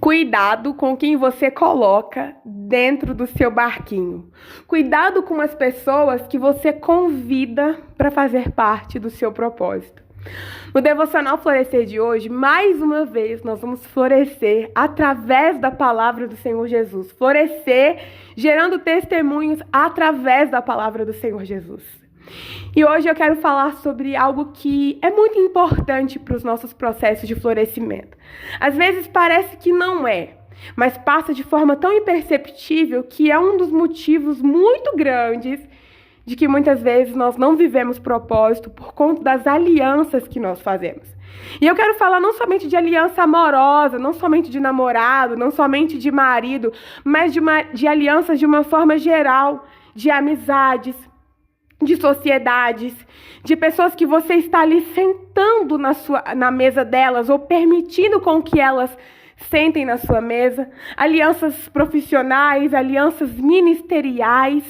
Cuidado com quem você coloca dentro do seu barquinho. Cuidado com as pessoas que você convida para fazer parte do seu propósito. No Devocional Florescer de hoje, mais uma vez, nós vamos florescer através da palavra do Senhor Jesus. Florescer gerando testemunhos através da palavra do Senhor Jesus. E hoje eu quero falar sobre algo que é muito importante para os nossos processos de florescimento. Às vezes parece que não é, mas passa de forma tão imperceptível que é um dos motivos muito grandes de que muitas vezes nós não vivemos propósito por conta das alianças que nós fazemos. E eu quero falar não somente de aliança amorosa, não somente de namorado, não somente de marido, mas de alianças de uma forma geral, de amizades, de sociedades, de pessoas que você está ali sentando na mesa delas ou permitindo com que elas sentem na sua mesa, alianças profissionais, alianças ministeriais.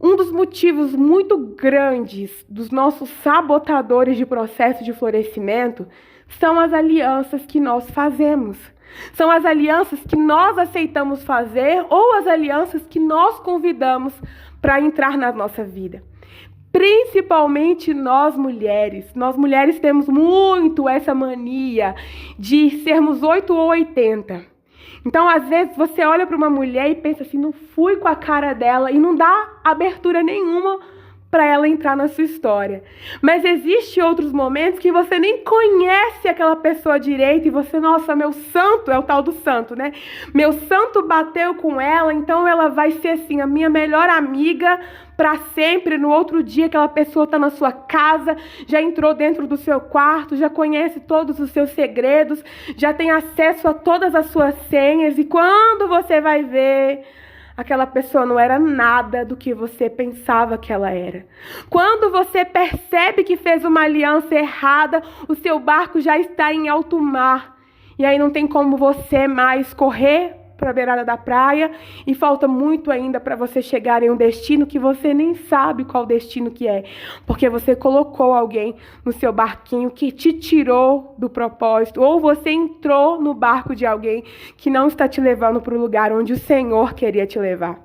Um dos motivos muito grandes dos nossos sabotadores de processo de florescimento são as alianças que nós fazemos. São as alianças que nós aceitamos fazer ou as alianças que nós convidamos para entrar na nossa vida. Principalmente nós mulheres. Nós mulheres temos muito essa mania de sermos 8 ou 80. Então, às vezes, você olha para uma mulher e pensa assim, não fui com a cara dela, e não dá abertura nenhuma para ela entrar na sua história. Mas existem outros momentos que você nem conhece aquela pessoa direito e você, nossa, meu santo, é o tal do santo, né? Meu santo bateu com ela, então ela vai ser assim, a minha melhor amiga para sempre. No outro dia, aquela pessoa está na sua casa, já entrou dentro do seu quarto, já conhece todos os seus segredos, já tem acesso a todas as suas senhas, e quando você vai ver, aquela pessoa não era nada do que você pensava que ela era. Quando você percebe que fez uma aliança errada, o seu barco já está em alto mar. E aí não tem como você mais correr para a beirada da praia, e falta muito ainda para você chegar em um destino que você nem sabe qual destino que é, porque você colocou alguém no seu barquinho que te tirou do propósito, ou você entrou no barco de alguém que não está te levando para o lugar onde o Senhor queria te levar.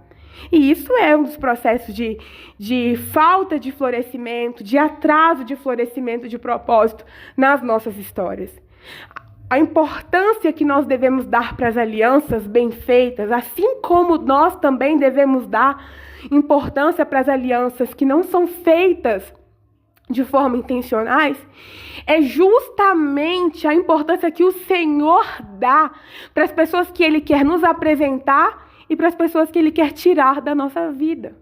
E isso é um dos processos de falta de florescimento, de atraso de florescimento de propósito nas nossas histórias. A importância que nós devemos dar para as alianças bem feitas, assim como nós também devemos dar importância para as alianças que não são feitas de forma intencionais, é justamente a importância que o Senhor dá para as pessoas que Ele quer nos apresentar e para as pessoas que Ele quer tirar da nossa vida.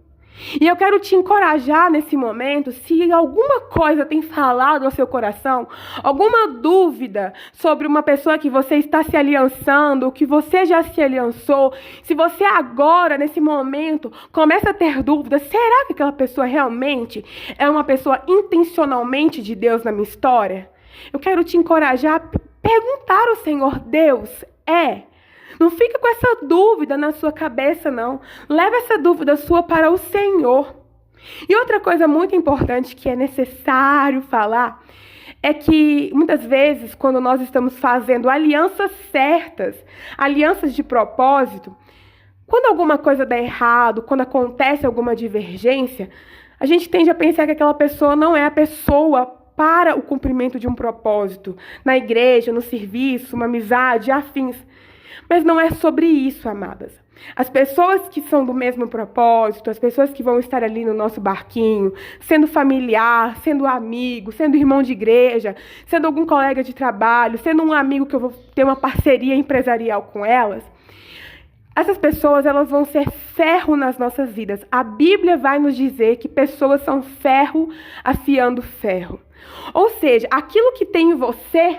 E eu quero te encorajar nesse momento, se alguma coisa tem falado ao seu coração, alguma dúvida sobre uma pessoa que você está se aliançando, que você já se aliançou, se você agora, nesse momento, começa a ter dúvidas, será que aquela pessoa realmente é uma pessoa intencionalmente de Deus na minha história? Eu quero te encorajar a perguntar ao Senhor, Deus, Não fica com essa dúvida na sua cabeça, não. Leva essa dúvida sua para o Senhor. E outra coisa muito importante que é necessário falar é que, muitas vezes, quando nós estamos fazendo alianças certas, alianças de propósito, quando alguma coisa dá errado, quando acontece alguma divergência, a gente tende a pensar que aquela pessoa não é a pessoa para o cumprimento de um propósito, na igreja, no serviço, uma amizade, afins. Mas não é sobre isso, amadas. As pessoas que são do mesmo propósito, as pessoas que vão estar ali no nosso barquinho, sendo familiar, sendo amigo, sendo irmão de igreja, sendo algum colega de trabalho, sendo um amigo que eu vou ter uma parceria empresarial com elas, essas pessoas, elas vão ser ferro nas nossas vidas. A Bíblia vai nos dizer que pessoas são ferro afiando ferro. Ou seja, aquilo que tem em você,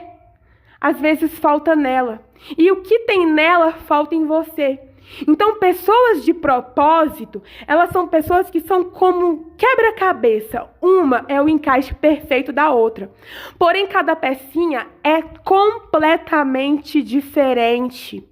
às vezes falta nela. E o que tem nela, falta em você. Então, pessoas de propósito, elas são pessoas que são como um quebra-cabeça. Uma é o encaixe perfeito da outra. Porém, cada pecinha é completamente diferente.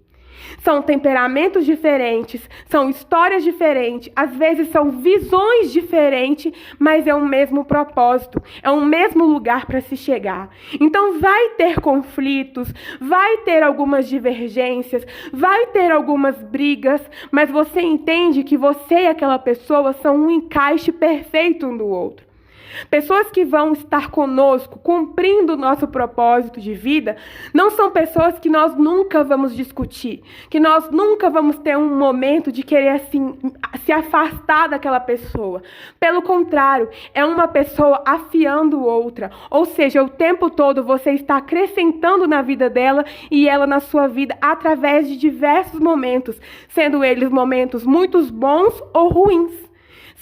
São temperamentos diferentes, são histórias diferentes, às vezes são visões diferentes, mas é o mesmo propósito, é o mesmo lugar para se chegar. Então vai ter conflitos, vai ter algumas divergências, vai ter algumas brigas, mas você entende que você e aquela pessoa são um encaixe perfeito um do outro. Pessoas que vão estar conosco, cumprindo o nosso propósito de vida, não são pessoas que nós nunca vamos discutir, que nós nunca vamos ter um momento de querer assim, se afastar daquela pessoa. Pelo contrário, é uma pessoa afiando outra, ou seja, o tempo todo você está acrescentando na vida dela e ela na sua vida através de diversos momentos, sendo eles momentos muito bons ou ruins.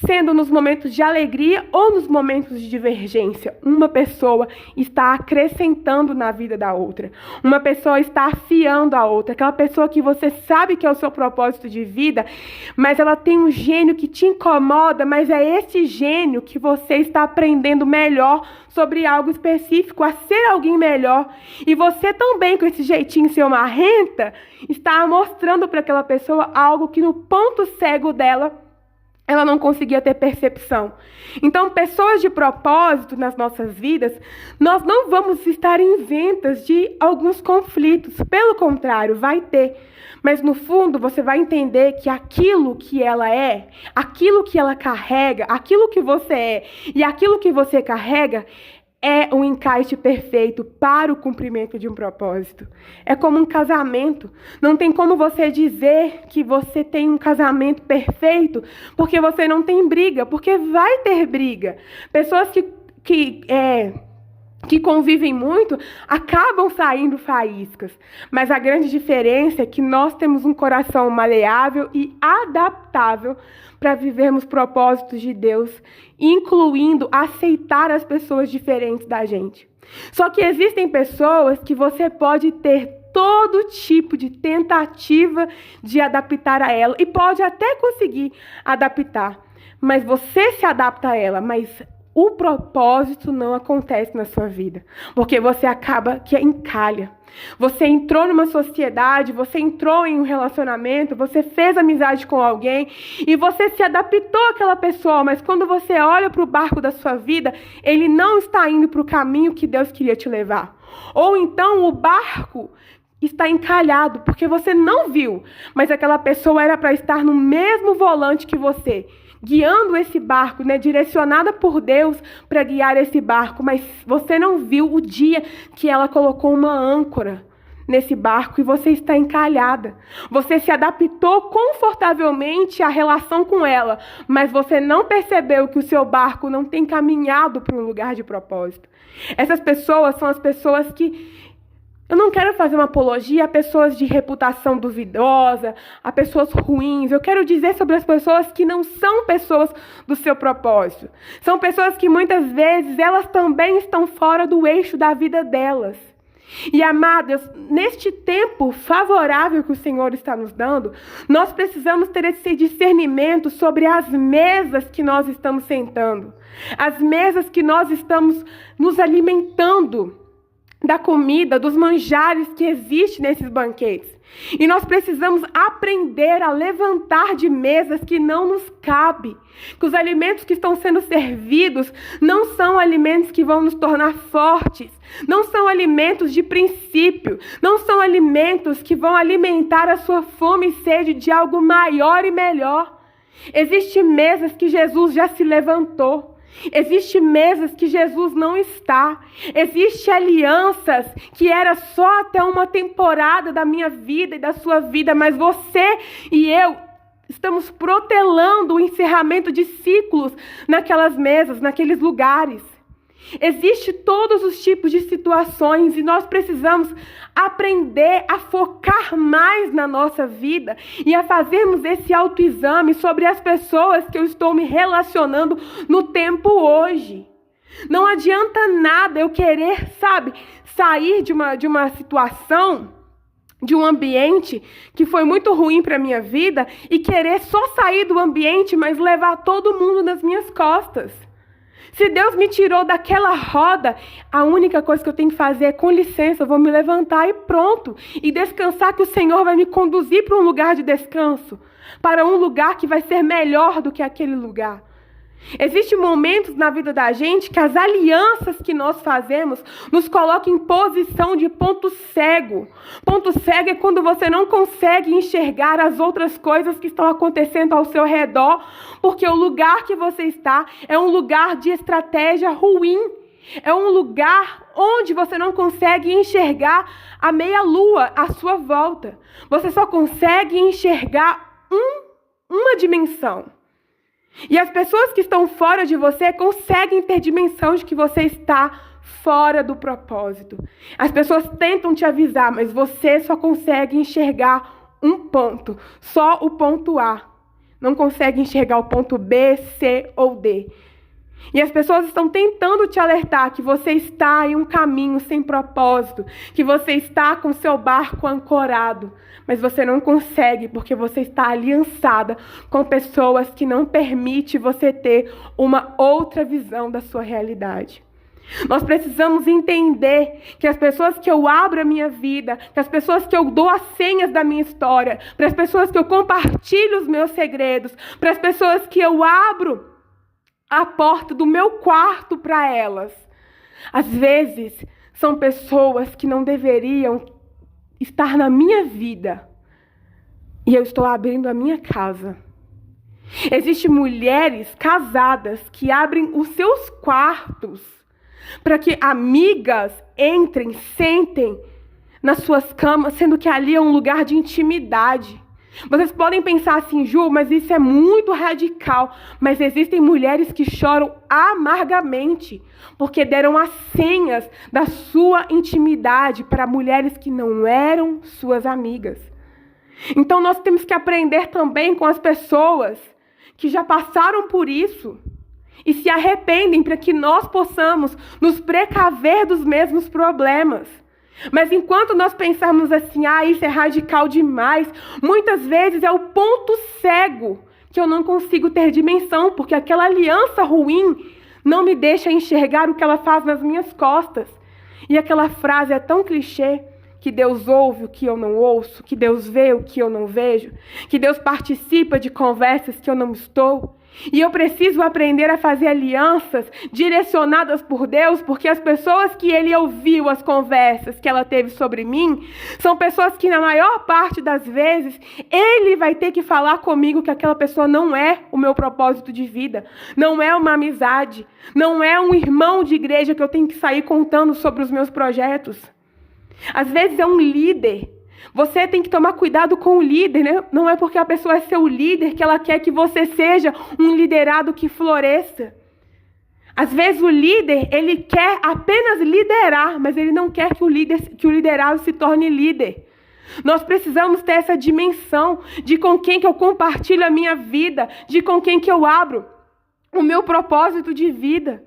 Sendo nos momentos de alegria ou nos momentos de divergência, uma pessoa está acrescentando na vida da outra. Uma pessoa está afiando a outra. Aquela pessoa que você sabe que é o seu propósito de vida, mas ela tem um gênio que te incomoda, mas é esse gênio que você está aprendendo melhor sobre algo específico, a ser alguém melhor. E você também, com esse jeitinho seu marrenta, está mostrando para aquela pessoa algo que no ponto cego dela ela não conseguia ter percepção. Então, pessoas de propósito nas nossas vidas, nós não vamos estar isentas de alguns conflitos. Pelo contrário, vai ter. Mas, no fundo, você vai entender que aquilo que ela é, aquilo que ela carrega, aquilo que você é e aquilo que você carrega é um encaixe perfeito para o cumprimento de um propósito. É como um casamento. Não tem como você dizer que você tem um casamento perfeito porque você não tem briga, porque vai ter briga. Pessoas que convivem muito, acabam saindo faíscas. Mas a grande diferença é que nós temos um coração maleável e adaptável para vivermos propósitos de Deus, incluindo aceitar as pessoas diferentes da gente. Só que existem pessoas que você pode ter todo tipo de tentativa de adaptar a ela, e pode até conseguir adaptar, mas você se adapta a ela, mas o propósito não acontece na sua vida, porque você acaba que encalha. Você entrou numa sociedade, você entrou em um relacionamento, você fez amizade com alguém e você se adaptou àquela pessoa, mas quando você olha para o barco da sua vida, ele não está indo para o caminho que Deus queria te levar. Ou então o barco está encalhado, porque você não viu, mas aquela pessoa era para estar no mesmo volante que você, guiando esse barco, direcionada por Deus para guiar esse barco, mas você não viu o dia que ela colocou uma âncora nesse barco e você está encalhada. Você se adaptou confortavelmente à relação com ela, mas você não percebeu que o seu barco não tem caminhado para um lugar de propósito. Essas pessoas são as pessoas que... Eu não quero fazer uma apologia a pessoas de reputação duvidosa, a pessoas ruins. Eu quero dizer sobre as pessoas que não são pessoas do seu propósito. São pessoas que muitas vezes elas também estão fora do eixo da vida delas. E, amadas, neste tempo favorável que o Senhor está nos dando, nós precisamos ter esse discernimento sobre as mesas que nós estamos sentando, as mesas que nós estamos nos alimentando da comida, dos manjares que existem nesses banquetes. E nós precisamos aprender a levantar de mesas que não nos cabe. Que os alimentos que estão sendo servidos não são alimentos que vão nos tornar fortes. Não são alimentos de princípio. Não são alimentos que vão alimentar a sua fome e sede de algo maior e melhor. Existem mesas que Jesus já se levantou. Existem mesas que Jesus não está. Existem alianças que era só até uma temporada da minha vida e da sua vida, mas você e eu estamos protelando o encerramento de ciclos naquelas mesas, naqueles lugares. Existem todos os tipos de situações e nós precisamos aprender a focar mais na nossa vida e a fazermos esse autoexame sobre as pessoas que eu estou me relacionando no tempo hoje. Não adianta nada eu querer, sair de uma situação, de um ambiente que foi muito ruim para a minha vida e querer só sair do ambiente, mas levar todo mundo nas minhas costas. Se Deus me tirou daquela roda, a única coisa que eu tenho que fazer é, com licença, eu vou me levantar e pronto. E descansar, que o Senhor vai me conduzir para um lugar de descanso. Para um lugar que vai ser melhor do que aquele lugar. Existem momentos na vida da gente que as alianças que nós fazemos nos colocam em posição de ponto cego. Ponto cego é quando você não consegue enxergar as outras coisas que estão acontecendo ao seu redor, porque o lugar que você está é um lugar de estratégia ruim. É um lugar onde você não consegue enxergar a meia-lua à sua volta. Você só consegue enxergar uma dimensão. E as pessoas que estão fora de você conseguem ter dimensão de que você está fora do propósito. As pessoas tentam te avisar, mas você só consegue enxergar um ponto, só o ponto A. Não consegue enxergar o ponto B, C ou D. E as pessoas estão tentando te alertar que você está em um caminho sem propósito, que você está com seu barco ancorado, mas você não consegue porque você está aliançada com pessoas que não permitem você ter uma outra visão da sua realidade. Nós precisamos entender que as pessoas que eu abro a minha vida, que as pessoas que eu dou as senhas da minha história, para as pessoas que eu compartilho os meus segredos, para as pessoas que eu abro a porta do meu quarto para elas, às vezes são pessoas que não deveriam estar na minha vida e eu estou abrindo a minha casa. Existem mulheres casadas que abrem os seus quartos para que amigas entrem, sentem nas suas camas, sendo que ali é um lugar de intimidade. Vocês podem pensar assim, Ju, mas isso é muito radical. Mas existem mulheres que choram amargamente porque deram as senhas da sua intimidade para mulheres que não eram suas amigas. Então nós temos que aprender também com as pessoas que já passaram por isso e se arrependem, para que nós possamos nos precaver dos mesmos problemas. Mas enquanto nós pensamos assim, isso é radical demais, muitas vezes é o ponto cego que eu não consigo ter dimensão, porque aquela aliança ruim não me deixa enxergar o que ela faz nas minhas costas. E aquela frase é tão clichê, que Deus ouve o que eu não ouço, que Deus vê o que eu não vejo, que Deus participa de conversas que eu não estou. E eu preciso aprender a fazer alianças direcionadas por Deus, porque as pessoas que Ele ouviu, as conversas que ela teve sobre mim, são pessoas que na maior parte das vezes, Ele vai ter que falar comigo que aquela pessoa não é o meu propósito de vida, não é uma amizade, não é um irmão de igreja que eu tenho que sair contando sobre os meus projetos. Às vezes é um líder. Você tem que tomar cuidado com o líder, né? Não é porque a pessoa é seu líder que ela quer que você seja um liderado que floresça. Às vezes o líder, ele quer apenas liderar, mas ele não quer que o liderado se torne líder. Nós precisamos ter essa dimensão de com quem que eu compartilho a minha vida, de com quem que eu abro o meu propósito de vida.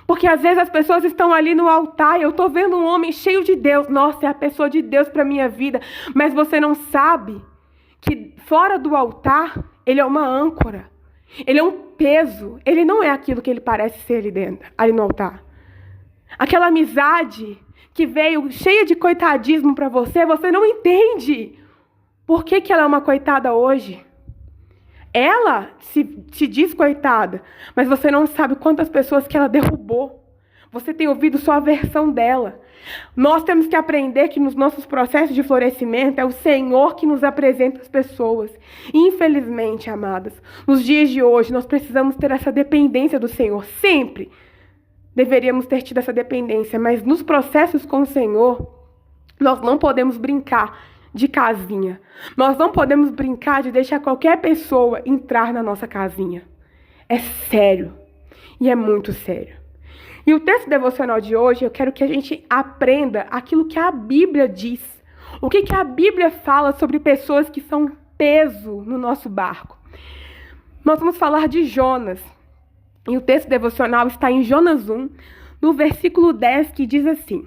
Porque às vezes as pessoas estão ali no altar e eu estou vendo um homem cheio de Deus. Nossa, é a pessoa de Deus para a minha vida. Mas você não sabe que fora do altar, ele é uma âncora. Ele é um peso. Ele não é aquilo que ele parece ser ali dentro, ali no altar. Aquela amizade que veio cheia de coitadismo para você, você não entende. Por que ela é uma coitada hoje? Ela se diz coitada, mas você não sabe quantas pessoas que ela derrubou. Você tem ouvido só a versão dela. Nós temos que aprender que nos nossos processos de florescimento é o Senhor que nos apresenta as pessoas. Infelizmente, amadas, nos dias de hoje nós precisamos ter essa dependência do Senhor. Sempre deveríamos ter tido essa dependência, mas nos processos com o Senhor, nós não podemos brincar de casinha. Nós não podemos brincar de deixar qualquer pessoa entrar na nossa casinha. É sério. E é muito sério. E o texto devocional de hoje, eu quero que a gente aprenda aquilo que a Bíblia diz. O que a Bíblia fala sobre pessoas que são peso no nosso barco. Nós vamos falar de Jonas. E o texto devocional está em Jonas 1, no versículo 10, que diz assim: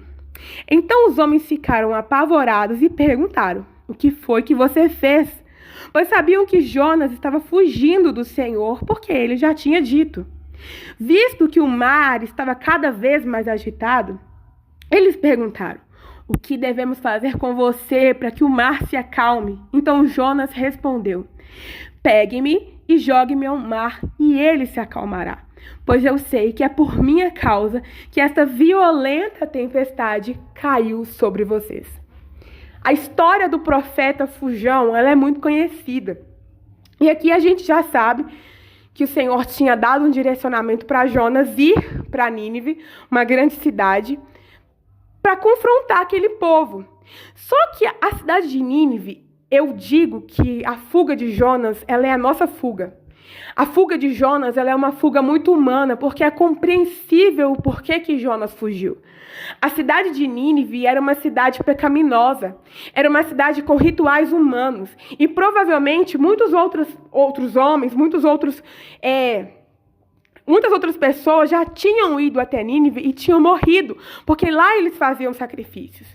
Então os homens ficaram apavorados e perguntaram: O que foi que você fez? Pois sabiam que Jonas estava fugindo do Senhor, porque ele já tinha dito: Visto que o mar estava cada vez mais agitado, eles perguntaram: o que devemos fazer com você para que o mar se acalme? Então Jonas respondeu: pegue-me e jogue-me ao mar, e ele se acalmará. Pois eu sei que é por minha causa que esta violenta tempestade caiu sobre vocês. A história do profeta Fujão, ela é muito conhecida. E aqui a gente já sabe que o Senhor tinha dado um direcionamento para Jonas ir para Nínive, uma grande cidade, para confrontar aquele povo. Só que a cidade de Nínive, eu digo que a fuga de Jonas, ela é a nossa fuga. A fuga de Jonas, ela é uma fuga muito humana, porque é compreensível o porquê que Jonas fugiu. A cidade de Nínive era uma cidade pecaminosa, era uma cidade com rituais humanos, e provavelmente muitos outros homens, muitas outras pessoas já tinham ido até Nínive e tinham morrido, porque lá eles faziam sacrifícios.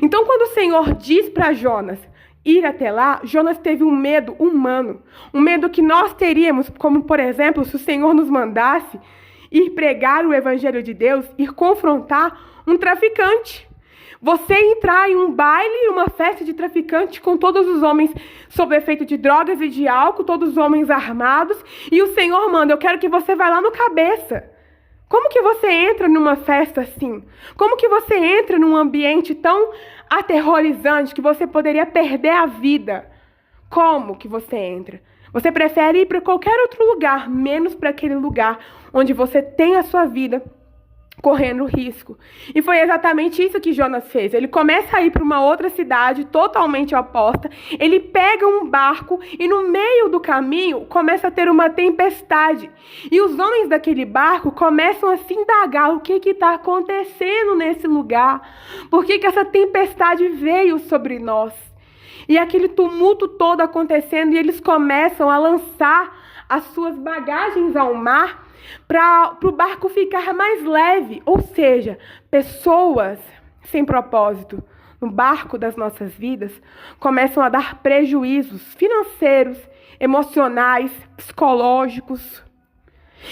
Então, quando o Senhor diz para Jonas ir até lá, Jonas teve um medo humano, um medo que nós teríamos, como, por exemplo, se o Senhor nos mandasse ir pregar o Evangelho de Deus, ir confrontar um traficante. Você entrar em um baile, uma festa de traficante com todos os homens sob efeito de drogas e de álcool, todos os homens armados, e o Senhor manda: eu quero que você vá lá no cabeça. Como que você entra numa festa assim? Como que você entra num ambiente tão aterrorizante que você poderia perder a vida? Como que você entra? Você prefere ir para qualquer outro lugar, menos para aquele lugar onde você tem a sua vida correndo risco. E foi exatamente isso que Jonas fez. Ele começa a ir para uma outra cidade totalmente oposta, ele pega um barco e no meio do caminho começa a ter uma tempestade. E os homens daquele barco começam a se indagar: o que está acontecendo nesse lugar? Por que essa tempestade veio sobre nós? E aquele tumulto todo acontecendo, e eles começam a lançar as suas bagagens ao mar para o barco ficar mais leve. Ou seja, pessoas sem propósito no barco das nossas vidas começam a dar prejuízos financeiros, emocionais, psicológicos.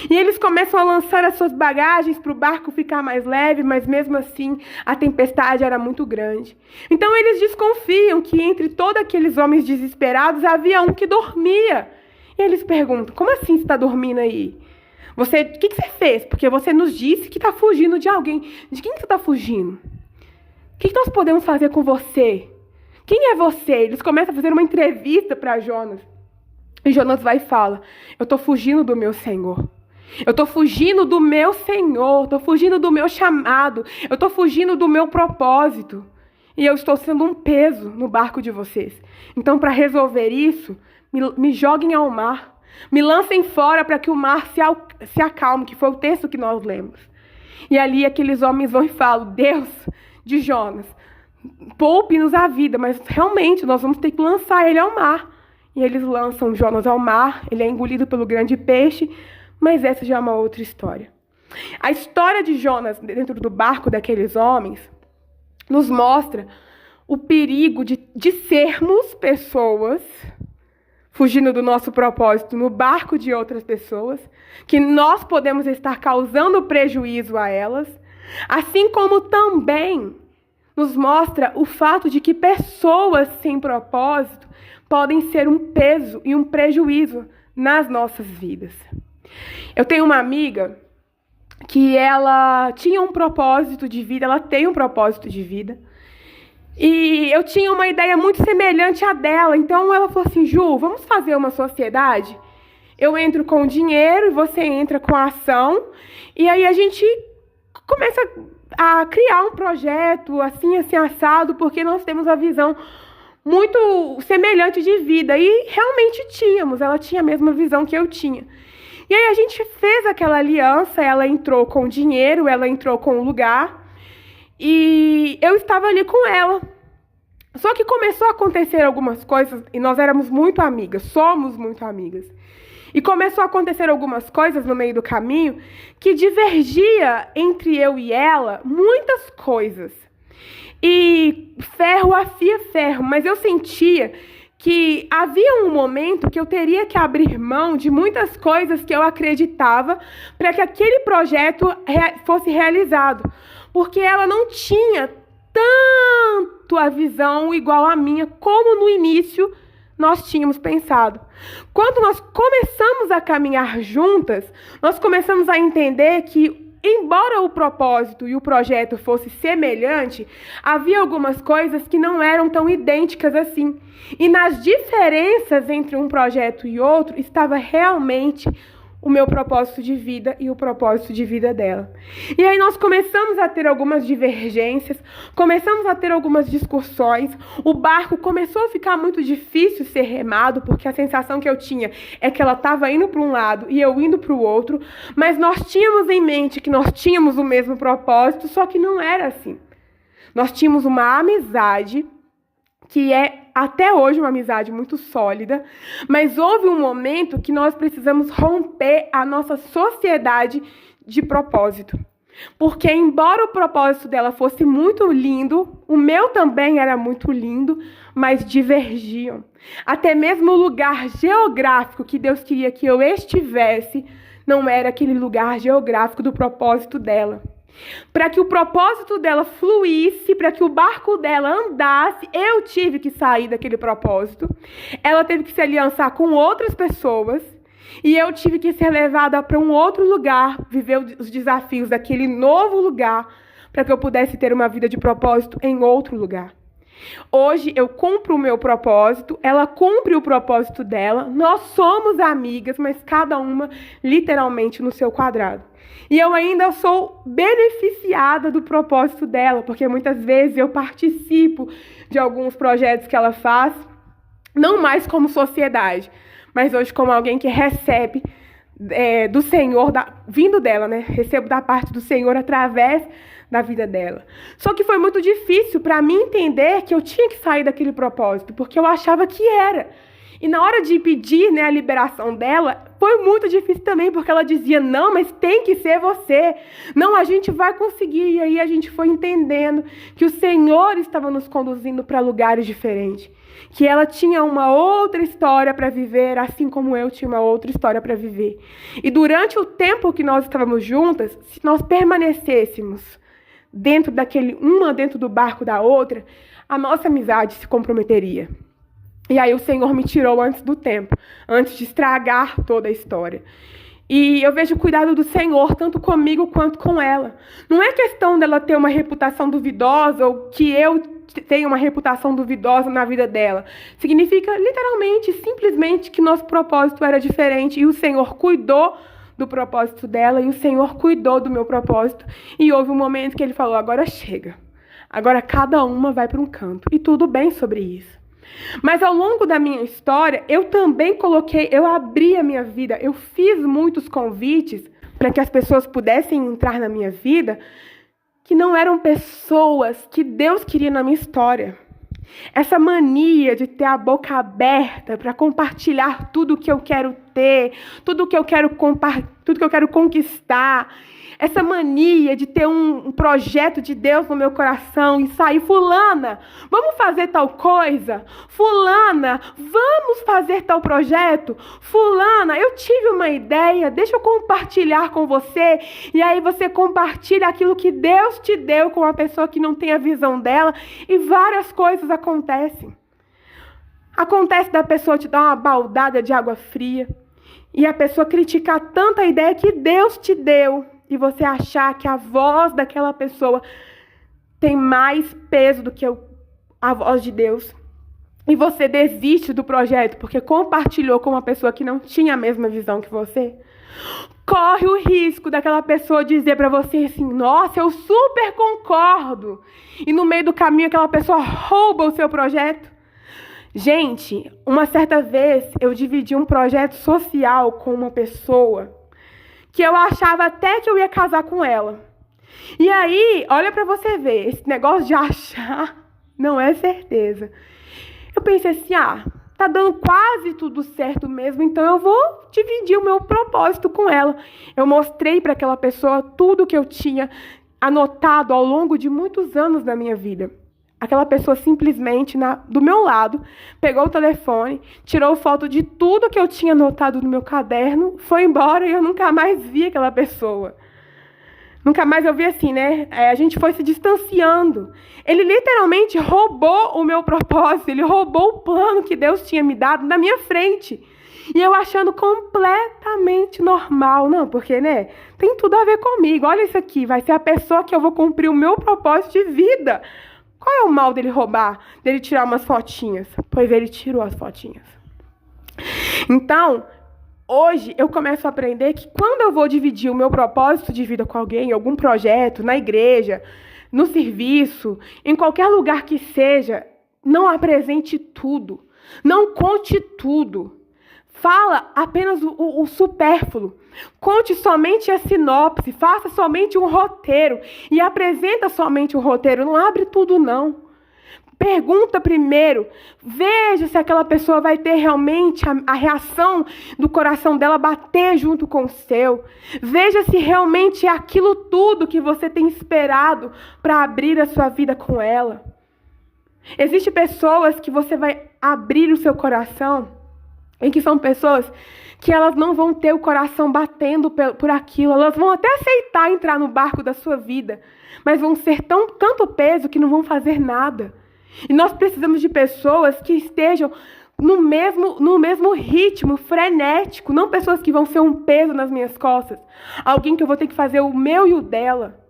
E eles começam a lançar as suas bagagens para o barco ficar mais leve, mas mesmo assim a tempestade era muito grande. Então eles desconfiam que entre todos aqueles homens desesperados havia um que dormia. E eles perguntam: como assim você está dormindo aí? O que você fez? Porque você nos disse que está fugindo de alguém. De quem que você está fugindo? O que nós podemos fazer com você? Quem é você? Eles começam a fazer uma entrevista para Jonas. E Jonas vai e fala: eu estou fugindo do meu Senhor. Eu estou fugindo do meu Senhor. Estou fugindo do meu chamado. Eu estou fugindo do meu propósito. E eu estou sendo um peso no barco de vocês. Então, para resolver isso, me joguem ao mar. Me lancem fora para que o mar se acalme, que foi o texto que nós lemos. E ali aqueles homens vão e falam: Deus de Jonas, poupe-nos a vida, mas realmente nós vamos ter que lançar ele ao mar. E eles lançam Jonas ao mar, ele é engolido pelo grande peixe, mas essa já é uma outra história. A história de Jonas dentro do barco daqueles homens nos mostra o perigo de sermos pessoas fugindo do nosso propósito no barco de outras pessoas, que nós podemos estar causando prejuízo a elas, assim como também nos mostra o fato de que pessoas sem propósito podem ser um peso e um prejuízo nas nossas vidas. Eu tenho uma amiga que ela tinha um propósito de vida, ela tem um propósito de vida, e eu tinha uma ideia muito semelhante à dela. Então ela falou assim: Ju, vamos fazer uma sociedade? Eu entro com o dinheiro e você entra com a ação, e aí a gente começa a criar um projeto assim assado, porque nós temos a visão muito semelhante de vida. E realmente tínhamos, ela tinha a mesma visão que eu tinha. E aí a gente fez aquela aliança, ela entrou com o dinheiro, ela entrou com o lugar, e eu estava ali com ela. Só que começou a acontecer algumas coisas, e nós éramos muito amigas, somos muito amigas. E começou a acontecer algumas coisas no meio do caminho que divergia entre eu e ela muitas coisas. E ferro afia ferro, mas eu sentia que havia um momento que eu teria que abrir mão de muitas coisas que eu acreditava para que aquele projeto fosse realizado, porque ela não tinha tanto a visão igual a minha, como no início nós tínhamos pensado. Quando nós começamos a caminhar juntas, nós começamos a entender que, embora o propósito e o projeto fosse semelhante, havia algumas coisas que não eram tão idênticas assim. E nas diferenças entre um projeto e outro estava realmente o meu propósito de vida e o propósito de vida dela. E aí nós começamos a ter algumas divergências, começamos a ter algumas discussões, o barco começou a ficar muito difícil ser remado, porque a sensação que eu tinha é que ela estava indo para um lado e eu indo para o outro, mas nós tínhamos em mente que nós tínhamos o mesmo propósito, só que não era assim. Nós tínhamos uma amizade que é até hoje uma amizade muito sólida, mas houve um momento que nós precisamos romper a nossa sociedade de propósito. Porque, embora o propósito dela fosse muito lindo, o meu também era muito lindo, mas divergiam. Até mesmo o lugar geográfico que Deus queria que eu estivesse não era aquele lugar geográfico do propósito dela. Para que o propósito dela fluísse, para que o barco dela andasse, eu tive que sair daquele propósito. Ela teve que se aliançar com outras pessoas e eu tive que ser levada para um outro lugar, viver os desafios daquele novo lugar, para que eu pudesse ter uma vida de propósito em outro lugar. Hoje eu cumpro o meu propósito, ela cumpre o propósito dela, nós somos amigas, mas cada uma literalmente no seu quadrado. E eu ainda sou beneficiada do propósito dela, porque muitas vezes eu participo de alguns projetos que ela faz, não mais como sociedade, mas hoje como alguém que recebe do Senhor, vindo dela, né? Recebo da parte do Senhor através da vida dela. Só que foi muito difícil para mim entender que eu tinha que sair daquele propósito, porque eu achava que era. E na hora de pedir, né, a liberação dela, foi muito difícil também, porque ela dizia, não, mas tem que ser você. Não, a gente vai conseguir. E aí a gente foi entendendo que o Senhor estava nos conduzindo para lugares diferentes. Que ela tinha uma outra história para viver, assim como eu tinha uma outra história para viver. E durante o tempo que nós estávamos juntas, se nós permanecêssemos uma dentro do barco da outra, a nossa amizade se comprometeria. E aí o Senhor me tirou antes do tempo, antes de estragar toda a história. E eu vejo o cuidado do Senhor, tanto comigo quanto com ela. Não é questão dela ter uma reputação duvidosa ou que eu tenha uma reputação duvidosa na vida dela. Significa, literalmente, simplesmente, que nosso propósito era diferente. E o Senhor cuidou do propósito dela e o Senhor cuidou do meu propósito. E houve um momento que Ele falou, agora chega. Agora cada uma vai para um canto. E tudo bem sobre isso. Mas ao longo da minha história, eu também eu abri a minha vida, eu fiz muitos convites para que as pessoas pudessem entrar na minha vida, que não eram pessoas que Deus queria na minha história. Essa mania de ter a boca aberta para compartilhar tudo que eu quero ter, tudo que eu quero conquistar. Essa mania de ter um projeto de Deus no meu coração e sair, fulana, vamos fazer tal coisa? Fulana, vamos fazer tal projeto? Fulana, eu tive uma ideia, deixa eu compartilhar com você. E aí você compartilha aquilo que Deus te deu com uma pessoa que não tem a visão dela e várias coisas acontecem. Acontece da pessoa te dar uma baldada de água fria e a pessoa criticar tanta ideia que Deus te deu. E você achar que a voz daquela pessoa tem mais peso do que a voz de Deus. E você desiste do projeto porque compartilhou com uma pessoa que não tinha a mesma visão que você. Corre o risco daquela pessoa dizer para você assim, nossa, eu super concordo. E no meio do caminho aquela pessoa rouba o seu projeto. Gente, uma certa vez eu dividi um projeto social com uma pessoa que eu achava até que eu ia casar com ela. E aí, olha para você ver, esse negócio de achar não é certeza. Eu pensei assim, tá dando quase tudo certo mesmo, então eu vou dividir o meu propósito com ela. Eu mostrei para aquela pessoa tudo que eu tinha anotado ao longo de muitos anos da minha vida. Aquela pessoa simplesmente, do meu lado, pegou o telefone, tirou foto de tudo que eu tinha anotado no meu caderno, foi embora e eu nunca mais vi aquela pessoa. Nunca mais eu vi assim, né? A gente foi se distanciando. Ele literalmente roubou o meu propósito, ele roubou o plano que Deus tinha me dado na minha frente. E eu achando completamente normal. Não, porque, né? Tem tudo a ver comigo. Olha isso aqui, vai ser a pessoa que eu vou cumprir o meu propósito de vida. Qual é o mal dele roubar, dele tirar umas fotinhas? Pois ele tirou as fotinhas. Então, hoje eu começo a aprender que quando eu vou dividir o meu propósito de vida com alguém, algum projeto, na igreja, no serviço, em qualquer lugar que seja, não apresente tudo. Não conte tudo. Fala apenas o supérfluo. Conte somente a sinopse. Faça somente um roteiro. E apresenta somente o roteiro. Não abre tudo, não. Pergunta primeiro. Veja se aquela pessoa vai ter realmente a reação do coração dela bater junto com o seu. Veja se realmente é aquilo tudo que você tem esperado para abrir a sua vida com ela. Existem pessoas que você vai abrir o seu coração em que são pessoas que elas não vão ter o coração batendo por aquilo. Elas vão até aceitar entrar no barco da sua vida, mas vão ser tanto peso que não vão fazer nada. E nós precisamos de pessoas que estejam no mesmo ritmo, frenético. Não pessoas que vão ser um peso nas minhas costas. Alguém que eu vou ter que fazer o meu e o dela.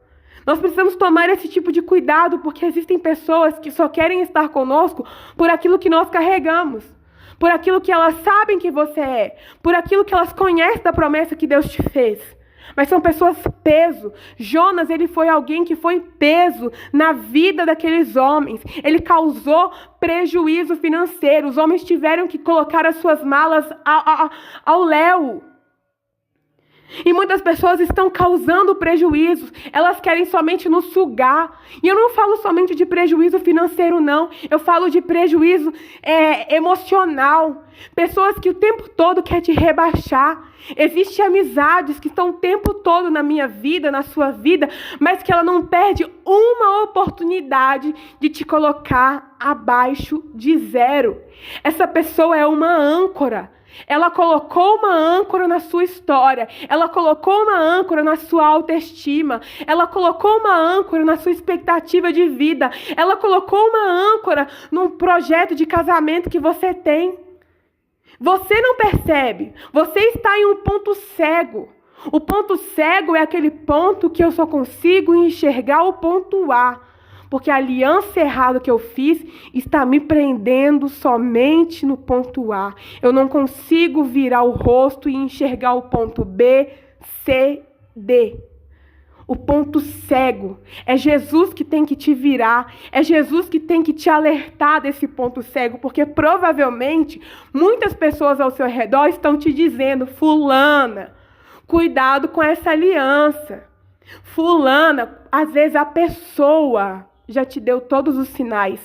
Nós precisamos tomar esse tipo de cuidado, porque existem pessoas que só querem estar conosco por aquilo que nós carregamos. Por aquilo que elas sabem que você é, por aquilo que elas conhecem da promessa que Deus te fez. Mas são pessoas peso. Jonas, ele foi alguém que foi peso na vida daqueles homens. Ele causou prejuízo financeiro. Os homens tiveram que colocar as suas malas ao léu. E muitas pessoas estão causando prejuízos. Elas querem somente nos sugar. E eu não falo somente de prejuízo financeiro, não. Eu falo de prejuízo emocional. Pessoas que o tempo todo querem te rebaixar. Existem amizades que estão o tempo todo na minha vida, na sua vida, mas que ela não perde uma oportunidade de te colocar abaixo de zero. Essa pessoa é uma âncora. Ela colocou uma âncora na sua história. Ela colocou uma âncora na sua autoestima. Ela colocou uma âncora na sua expectativa de vida. Ela colocou uma âncora num projeto de casamento que você tem. Você não percebe. Você está em um ponto cego. O ponto cego é aquele ponto que eu só consigo enxergar o ponto A. Porque a aliança errada que eu fiz está me prendendo somente no ponto A. Eu não consigo virar o rosto e enxergar o ponto B, C, D. O ponto cego. É Jesus que tem que te virar. É Jesus que tem que te alertar desse ponto cego. Porque provavelmente muitas pessoas ao seu redor estão te dizendo: fulana, cuidado com essa aliança. Fulana, às vezes a pessoa já te deu todos os sinais.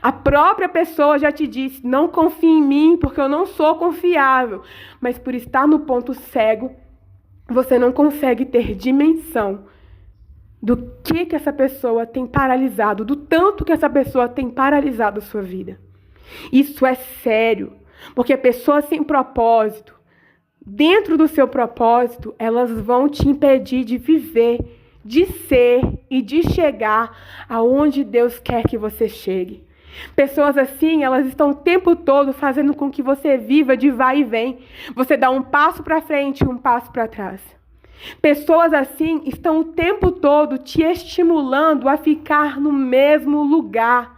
A própria pessoa já te disse: não confie em mim, porque eu não sou confiável. Mas por estar no ponto cego, você não consegue ter dimensão do que essa pessoa tem paralisado, do tanto que essa pessoa tem paralisado a sua vida. Isso é sério, porque pessoas sem propósito, dentro do seu propósito, elas vão te impedir de viver, de ser e de chegar aonde Deus quer que você chegue. Pessoas assim, elas estão o tempo todo fazendo com que você viva de vai e vem. Você dá um passo para frente e um passo para trás. Pessoas assim estão o tempo todo te estimulando a ficar no mesmo lugar.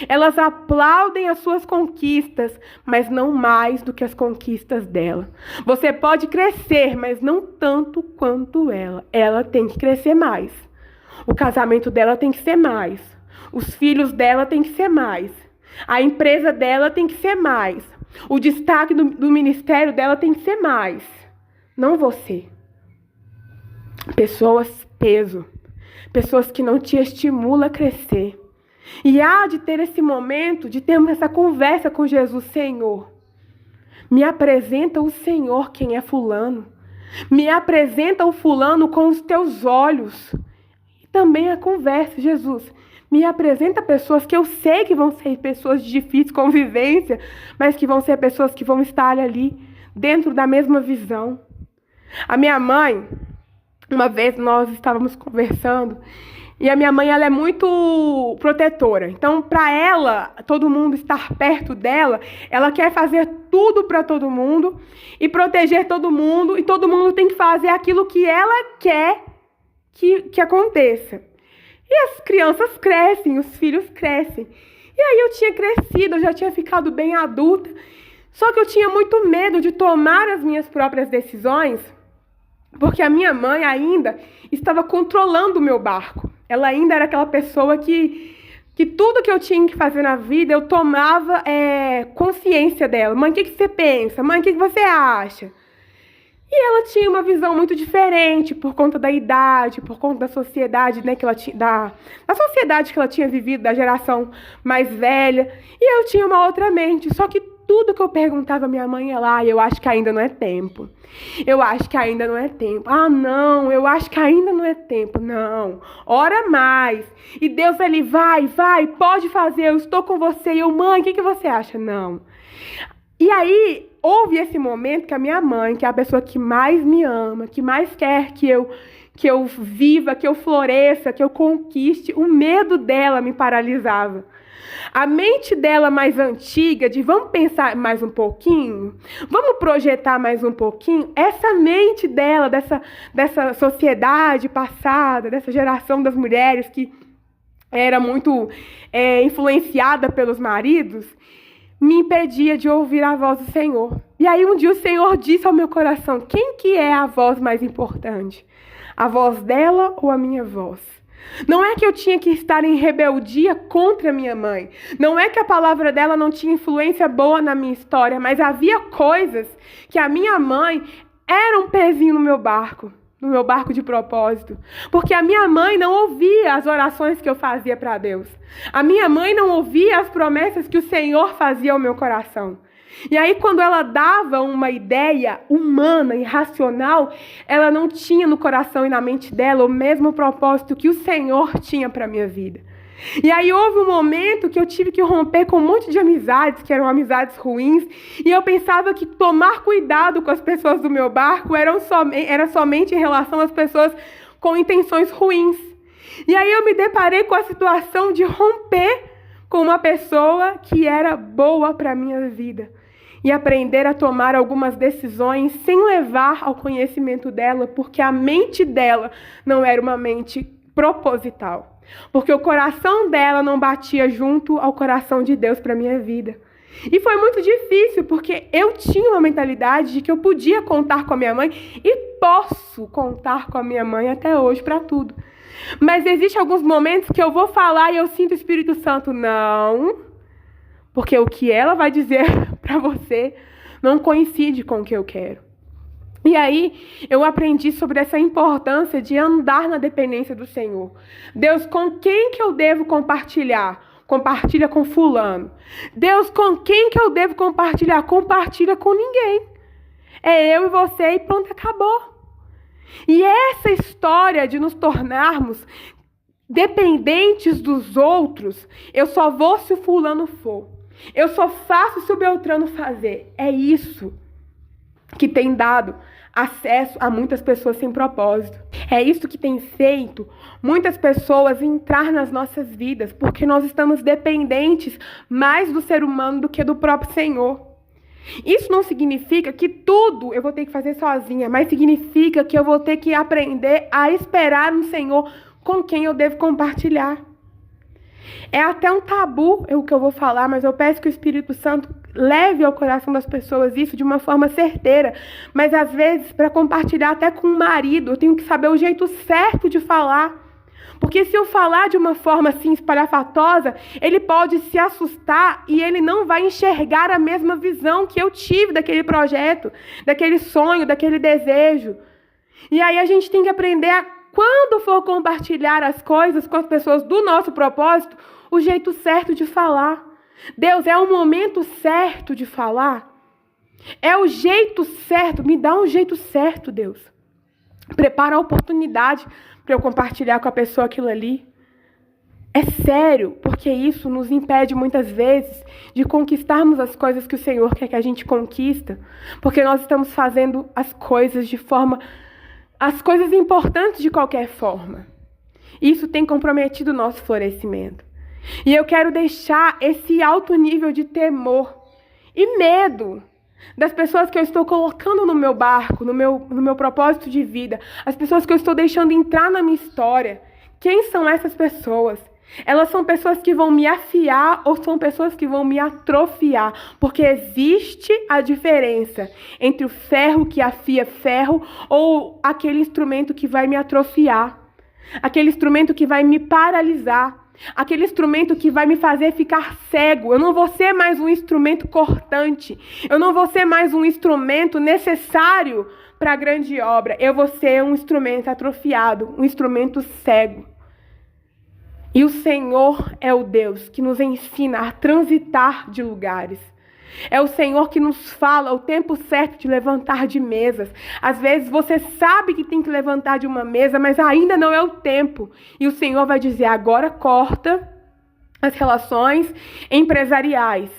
Elas aplaudem as suas conquistas, mas não mais do que as conquistas dela. Você pode crescer, mas não tanto quanto ela. Ela tem que crescer mais. O casamento dela tem que ser mais. Os filhos dela tem que ser mais. A empresa dela tem que ser mais. O destaque do ministério dela tem que ser mais. Não você. Pessoas peso. Pessoas que não te estimulam a crescer. E há de ter esse momento, de termos essa conversa com Jesus: Senhor, me apresenta o Senhor quem é fulano. Me apresenta o fulano com os teus olhos. E também a conversa: Jesus, Me apresenta pessoas que eu sei que vão ser pessoas de difícil convivência, mas que vão ser pessoas que vão estar ali, dentro da mesma visão. A minha mãe, uma vez nós estávamos conversando, e a minha mãe, ela é muito protetora. Então, para ela, todo mundo estar perto dela, ela quer fazer tudo para todo mundo e proteger todo mundo, e todo mundo tem que fazer aquilo que ela quer que aconteça. E as crianças crescem, os filhos crescem. E aí eu tinha crescido, eu já tinha ficado bem adulta, só que eu tinha muito medo de tomar as minhas próprias decisões, porque a minha mãe ainda estava controlando o meu barco. Ela ainda era aquela pessoa que tudo que eu tinha que fazer na vida, eu tomava consciência dela. Mãe, o que você pensa? Mãe, o que você acha? E ela tinha uma visão muito diferente por conta da idade, por conta da sociedade, né, que ela tinha, da sociedade que ela tinha vivido, da geração mais velha. E eu tinha uma outra mente. Só que tudo que eu perguntava à minha mãe, eu acho que ainda não é tempo. Eu acho que ainda não é tempo. Ah, não, eu acho que ainda não é tempo. Não, ora mais. E Deus, ele vai, pode fazer, eu estou com você. E eu, mãe, o que você acha? Não. E aí, houve esse momento que a minha mãe, que é a pessoa que mais me ama, que mais quer que eu viva, que eu floresça, que eu conquiste, o medo dela me paralisava. A mente dela mais antiga, de vamos pensar mais um pouquinho, vamos projetar mais um pouquinho, essa mente dela, dessa sociedade passada, dessa geração das mulheres que era muito influenciada pelos maridos, me impedia de ouvir a voz do Senhor. E aí um dia o Senhor disse ao meu coração, quem que é a voz mais importante? A voz dela ou a minha voz? Não é que eu tinha que estar em rebeldia contra minha mãe. Não é que a palavra dela não tinha influência boa na minha história, mas havia coisas que a minha mãe era um pezinho no meu barco de propósito. Porque a minha mãe não ouvia as orações que eu fazia para Deus. A minha mãe não ouvia as promessas que o Senhor fazia ao meu coração. E aí, quando ela dava uma ideia humana e racional, ela não tinha no coração e na mente dela o mesmo propósito que o Senhor tinha para a minha vida. E aí houve um momento que eu tive que romper com um monte de amizades, que eram amizades ruins, e eu pensava que tomar cuidado com as pessoas do meu barco era somente em relação às pessoas com intenções ruins. E aí eu me deparei com a situação de romper com uma pessoa que era boa para a minha vida. E aprender a tomar algumas decisões sem levar ao conhecimento dela, porque a mente dela não era uma mente proposital. Porque o coração dela não batia junto ao coração de Deus para a minha vida. E foi muito difícil, porque eu tinha uma mentalidade de que eu podia contar com a minha mãe e posso contar com a minha mãe até hoje para tudo. Mas existem alguns momentos que eu vou falar e eu sinto o Espírito Santo, não, porque o que ela vai dizer para você não coincide com o que eu quero. E aí, eu aprendi sobre essa importância de andar na dependência do Senhor. Deus, com quem que eu devo compartilhar? Compartilha com fulano. Deus, com quem que eu devo compartilhar? Compartilha com ninguém. É eu e você e pronto, acabou. E essa história de nos tornarmos dependentes dos outros, eu só vou se o fulano for. Eu só faço se o Beltrano fazer. É isso que tem dado acesso a muitas pessoas sem propósito. É isso que tem feito muitas pessoas entrar nas nossas vidas, porque nós estamos dependentes mais do ser humano do que do próprio Senhor. Isso não significa que tudo eu vou ter que fazer sozinha, mas significa que eu vou ter que aprender a esperar um Senhor com quem eu devo compartilhar. É até um tabu o que eu vou falar, mas eu peço que o Espírito Santo leve ao coração das pessoas isso de uma forma certeira. Mas às vezes, para compartilhar até com o marido, eu tenho que saber o jeito certo de falar. Porque se eu falar de uma forma assim espalhafatosa, ele pode se assustar e ele não vai enxergar a mesma visão que eu tive daquele projeto, daquele sonho, daquele desejo. E aí a gente tem que aprender a, quando for compartilhar as coisas com as pessoas do nosso propósito, o jeito certo de falar. Deus, é o momento certo de falar? É o jeito certo? Me dá um jeito certo, Deus. Prepara a oportunidade para eu compartilhar com a pessoa aquilo ali. É sério, porque isso nos impede muitas vezes de conquistarmos as coisas que o Senhor quer que a gente conquista, porque nós estamos fazendo as coisas importantes de qualquer forma. Isso tem comprometido o nosso florescimento. E eu quero deixar esse alto nível de temor e medo das pessoas que eu estou colocando no meu barco, no meu propósito de vida, as pessoas que eu estou deixando entrar na minha história. Quem são essas pessoas? Elas são pessoas que vão me afiar ou são pessoas que vão me atrofiar? Porque existe a diferença entre o ferro que afia ferro ou aquele instrumento que vai me atrofiar. Aquele instrumento que vai me paralisar. Aquele instrumento que vai me fazer ficar cego. Eu não vou ser mais um instrumento cortante. Eu não vou ser mais um instrumento necessário para a grande obra. Eu vou ser um instrumento atrofiado, um instrumento cego. E o Senhor é o Deus que nos ensina a transitar de lugares. É o Senhor que nos fala o tempo certo de levantar de mesas. Às vezes você sabe que tem que levantar de uma mesa, mas ainda não é o tempo. E o Senhor vai dizer, agora corta as relações empresariais.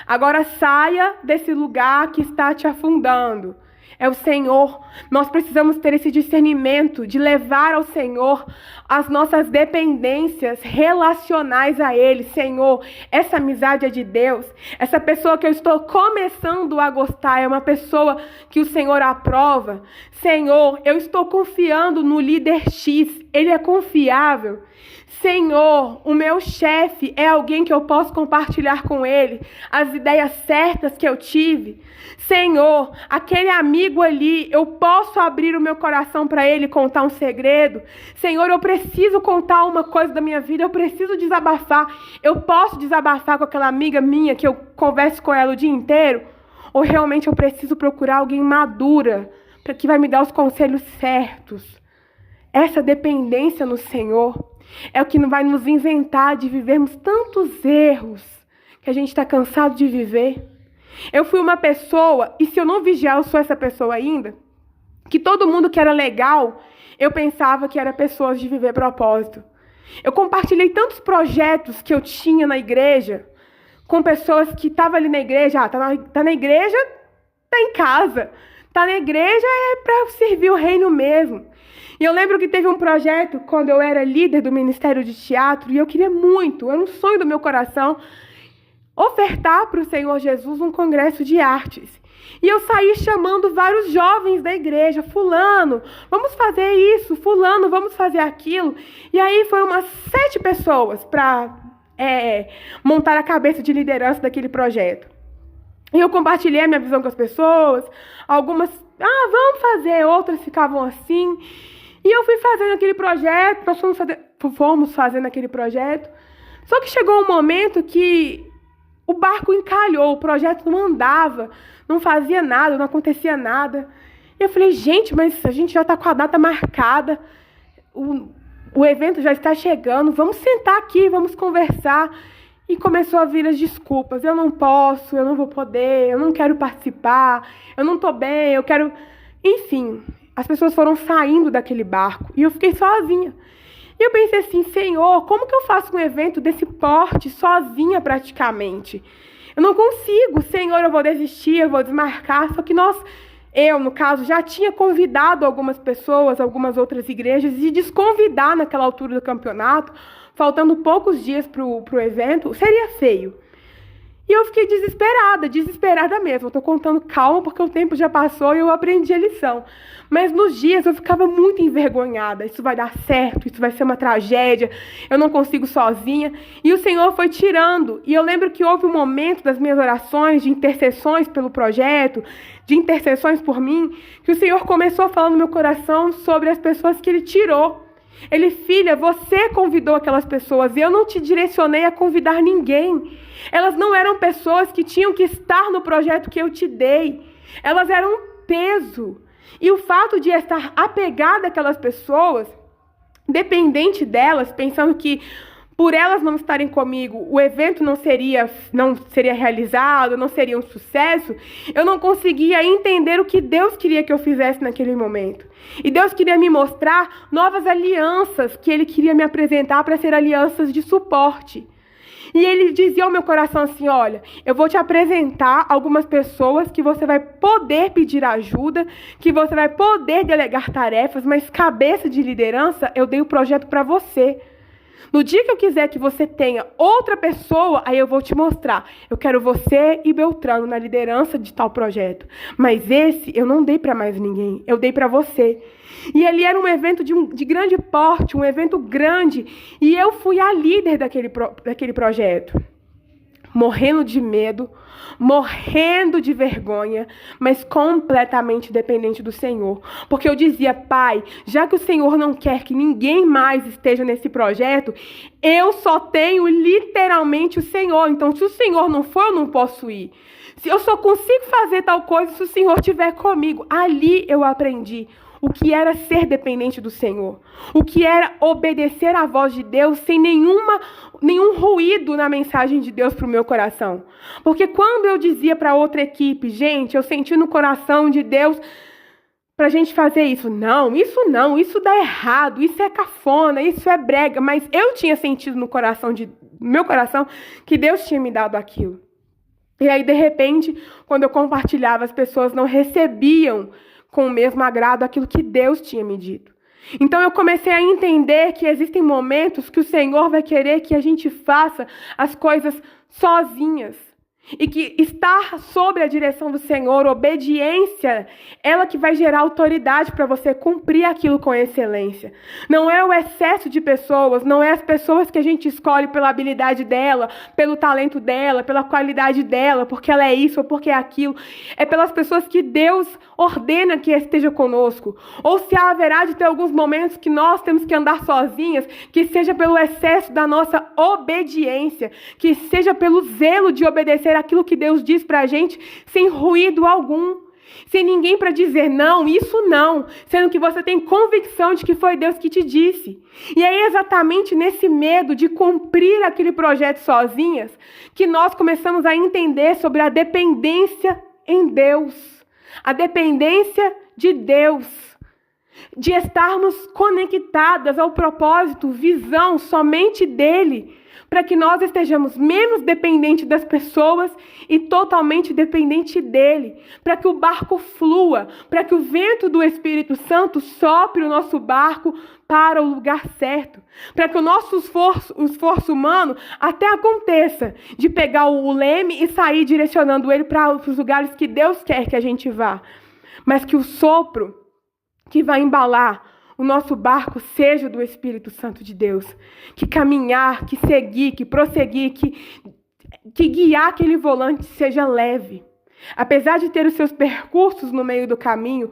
Agora saia desse lugar que está te afundando. É o Senhor. Nós precisamos ter esse discernimento de levar ao Senhor as nossas dependências relacionais a Ele. Senhor, essa amizade é de Deus. Essa pessoa que eu estou começando a gostar é uma pessoa que o Senhor aprova. Senhor, eu estou confiando no líder X. Ele é confiável. Senhor, o meu chefe é alguém que eu posso compartilhar com ele as ideias certas que eu tive. Senhor, aquele amigo ali, eu posso abrir o meu coração para ele contar um segredo. Senhor, eu preciso contar uma coisa da minha vida, eu preciso desabafar. Eu posso desabafar com aquela amiga minha que eu converso com ela o dia inteiro? Ou realmente eu preciso procurar alguém madura, que vai me dar os conselhos certos? Essa dependência no Senhor é o que vai nos isentar de vivermos tantos erros que a gente está cansado de viver. Eu fui uma pessoa, e se eu não vigiar, eu sou essa pessoa ainda, que todo mundo que era legal, eu pensava que era pessoas de viver propósito. Eu compartilhei tantos projetos que eu tinha na igreja, com pessoas que estavam ali na igreja, tá na igreja, tá em casa. Tá na igreja é para servir o reino mesmo. E eu lembro que teve um projeto, quando eu era líder do Ministério de Teatro, e eu queria muito, era um sonho do meu coração, ofertar para o Senhor Jesus um congresso de artes. E eu saí chamando vários jovens da igreja, fulano, vamos fazer isso, fulano, vamos fazer aquilo. E aí foi umas 7 pessoas para montar a cabeça de liderança daquele projeto. E eu compartilhei a minha visão com as pessoas, algumas, vamos fazer, outras ficavam assim. E eu fui fazendo aquele projeto, nós fomos fazendo aquele projeto. Só que chegou um momento que o barco encalhou, o projeto não andava, não fazia nada, não acontecia nada. E eu falei, gente, mas a gente já está com a data marcada, o evento já está chegando, vamos sentar aqui, vamos conversar. E começou a vir as desculpas, eu não posso, eu não vou poder, eu não quero participar, eu não estou bem, eu quero... Enfim, as pessoas foram saindo daquele barco e eu fiquei sozinha. E eu pensei assim, Senhor, como que eu faço um evento desse porte sozinha praticamente? Eu não consigo, Senhor, eu vou desistir, eu vou desmarcar. Só que eu, no caso, já tinha convidado algumas pessoas, algumas outras igrejas, e desconvidar naquela altura do campeonato, faltando poucos dias para o evento, seria feio. E eu fiquei desesperada mesmo. Eu estou contando calma porque o tempo já passou e eu aprendi a lição. Mas nos dias eu ficava muito envergonhada. Isso vai dar certo, isso vai ser uma tragédia, eu não consigo sozinha. E o Senhor foi tirando. E eu lembro que houve um momento das minhas orações, de intercessões pelo projeto, de intercessões por mim, que o Senhor começou a falar no meu coração sobre as pessoas que Ele tirou. Ele, filha, você convidou aquelas pessoas e eu não te direcionei a convidar ninguém. Elas não eram pessoas que tinham que estar no projeto que eu te dei. Elas eram um peso. E o fato de estar apegada àquelas pessoas, dependente delas, pensando que por elas não estarem comigo, o evento não seria realizado, não seria um sucesso, eu não conseguia entender o que Deus queria que eu fizesse naquele momento. E Deus queria me mostrar novas alianças que Ele queria me apresentar para ser alianças de suporte. E Ele dizia ao meu coração assim, olha, eu vou te apresentar algumas pessoas que você vai poder pedir ajuda, que você vai poder delegar tarefas, mas cabeça de liderança, eu dei o projeto para você. No dia que eu quiser que você tenha outra pessoa, aí eu vou te mostrar. Eu quero você e Beltrano na liderança de tal projeto. Mas esse eu não dei para mais ninguém, eu dei para você. E ali era um evento de grande porte, um evento grande. E eu fui a líder daquele projeto. Morrendo de medo, morrendo de vergonha, mas completamente dependente do Senhor. Porque eu dizia, Pai, já que o Senhor não quer que ninguém mais esteja nesse projeto, eu só tenho literalmente o Senhor. Então, se o Senhor não for, eu não posso ir. Se eu só consigo fazer tal coisa se o Senhor estiver comigo. Ali eu aprendi o que era ser dependente do Senhor, o que era obedecer à voz de Deus sem nenhum ruído na mensagem de Deus para o meu coração. Porque quando eu dizia para outra equipe, gente, eu senti no coração de Deus para a gente fazer isso. Não, isso dá errado, isso é cafona, isso é brega. Mas eu tinha sentido no meu coração que Deus tinha me dado aquilo. E aí, de repente, quando eu compartilhava, as pessoas não recebiam com o mesmo agrado aquilo que Deus tinha me dito. Então eu comecei a entender que existem momentos que o Senhor vai querer que a gente faça as coisas sozinhas. E que estar sob a direção do Senhor, obediência, ela que vai gerar autoridade para você cumprir aquilo com excelência. Não é o excesso de pessoas, não é as pessoas que a gente escolhe pela habilidade dela, pelo talento dela, pela qualidade dela, porque ela é isso ou porque é aquilo. É pelas pessoas que Deus ordena que esteja conosco. Ou se haverá de ter alguns momentos que nós temos que andar sozinhas, que seja pelo excesso da nossa obediência, que seja pelo zelo de obedecer aquilo que Deus diz para a gente, sem ruído algum, sem ninguém para dizer não, isso não, sendo que você tem convicção de que foi Deus que te disse. E é exatamente nesse medo de cumprir aquele projeto sozinhas que nós começamos a entender sobre a dependência em Deus, a dependência de Deus, de estarmos conectadas ao propósito, visão somente dele, para que nós estejamos menos dependentes das pessoas e totalmente dependentes dele, para que o barco flua, para que o vento do Espírito Santo sopre o nosso barco para o lugar certo, para que o nosso esforço humano até aconteça de pegar o leme e sair direcionando ele para os lugares que Deus quer que a gente vá, mas que o sopro que vai embalar o nosso barco seja do Espírito Santo de Deus, que caminhar, que seguir, que prosseguir, que guiar aquele volante seja leve. Apesar de ter os seus percursos no meio do caminho,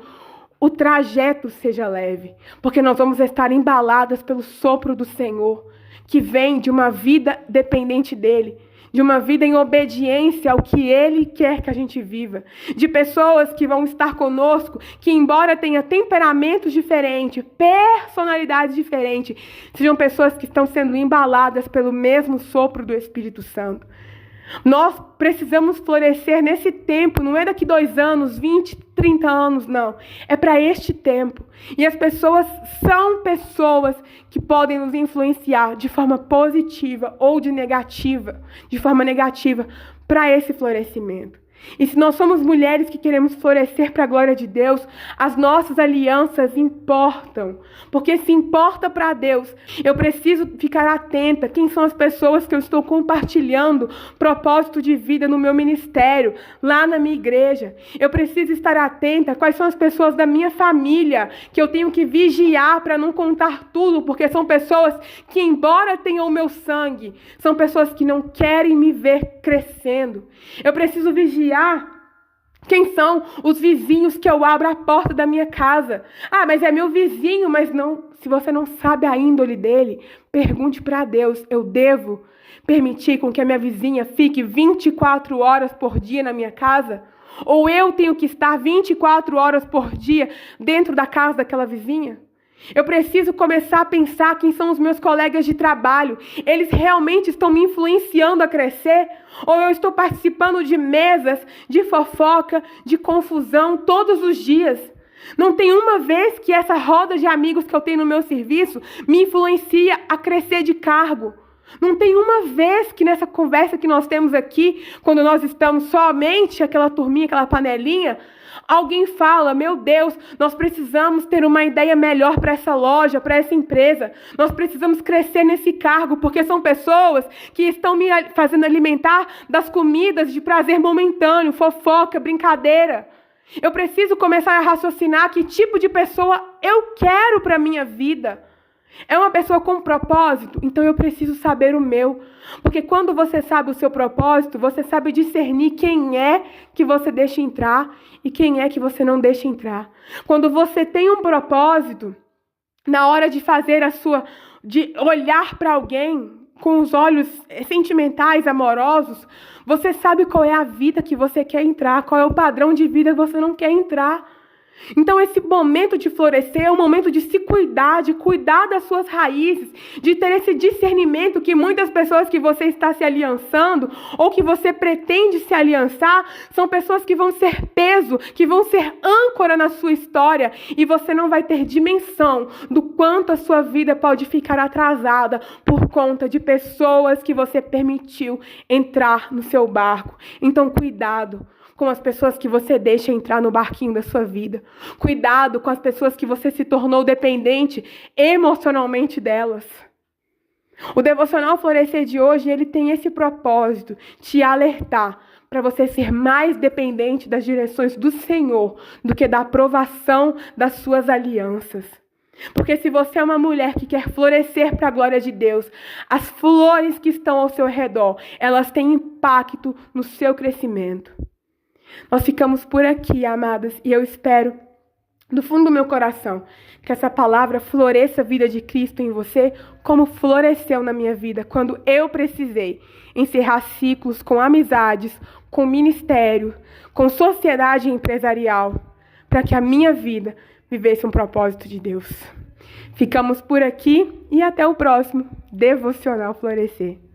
o trajeto seja leve, porque nós vamos estar embaladas pelo sopro do Senhor, que vem de uma vida dependente dele, de uma vida em obediência ao que Ele quer que a gente viva, de pessoas que vão estar conosco, que embora tenha temperamentos diferentes, personalidades diferentes, sejam pessoas que estão sendo embaladas pelo mesmo sopro do Espírito Santo. Nós precisamos florescer nesse tempo, não é daqui 2 anos, 20, 30 anos, não. É para este tempo. E as pessoas são pessoas que podem nos influenciar de forma positiva ou de forma negativa, para esse florescimento. E se nós somos mulheres que queremos florescer para a glória de Deus, as nossas alianças importam. Porque se importa para Deus, eu preciso ficar atenta. Quem são as pessoas que eu estou compartilhando propósito de vida no meu ministério, lá na minha igreja? Eu preciso estar atenta quais são as pessoas da minha família que eu tenho que vigiar para não contar tudo, porque são pessoas que, embora tenham o meu sangue, são pessoas que não querem me ver crescendo. Eu preciso vigiar quem são os vizinhos que eu abro a porta da minha casa. Ah, mas é meu vizinho, mas não. Se você não sabe a índole dele, pergunte para Deus. Eu devo permitir com que a minha vizinha fique 24 horas por dia na minha casa? Ou eu tenho que estar 24 horas por dia dentro da casa daquela vizinha? Eu preciso começar a pensar quem são os meus colegas de trabalho. Eles realmente estão me influenciando a crescer? Ou eu estou participando de mesas, de fofoca, de confusão todos os dias? Não tem uma vez que essa roda de amigos que eu tenho no meu serviço me influencia a crescer de cargo. Não tem uma vez que nessa conversa que nós temos aqui, quando nós estamos somente aquela turminha, aquela panelinha, alguém fala: meu Deus, nós precisamos ter uma ideia melhor para essa loja, para essa empresa. Nós precisamos crescer nesse cargo, porque são pessoas que estão me fazendo alimentar das comidas de prazer momentâneo, fofoca, brincadeira. Eu preciso começar a raciocinar que tipo de pessoa eu quero para a minha vida. É uma pessoa com propósito? Então eu preciso saber o meu. Porque quando você sabe o seu propósito, você sabe discernir quem é que você deixa entrar e quem é que você não deixa entrar. Quando você tem um propósito, na hora de fazer de olhar para alguém com os olhos sentimentais, amorosos, você sabe qual é a vida que você quer entrar, qual é o padrão de vida que você não quer entrar. Então esse momento de florescer é um momento de se cuidar, de cuidar das suas raízes, de ter esse discernimento que muitas pessoas que você está se aliançando ou que você pretende se aliançar são pessoas que vão ser peso, que vão ser âncora na sua história e você não vai ter dimensão do quanto a sua vida pode ficar atrasada por conta de pessoas que você permitiu entrar no seu barco. Então cuidado com as pessoas que você deixa entrar no barquinho da sua vida. Cuidado com as pessoas que você se tornou dependente emocionalmente delas. O Devocional Florescer de hoje, ele tem esse propósito, te alertar para você ser mais dependente das direções do Senhor do que da aprovação das suas alianças. Porque se você é uma mulher que quer florescer para a glória de Deus, as flores que estão ao seu redor, elas têm impacto no seu crescimento. Nós ficamos por aqui, amadas, e eu espero, do fundo do meu coração, que essa palavra floresça a vida de Cristo em você, como floresceu na minha vida, quando eu precisei encerrar ciclos com amizades, com ministério, com sociedade empresarial, para que a minha vida vivesse um propósito de Deus. Ficamos por aqui e até o próximo Devocional Florescer.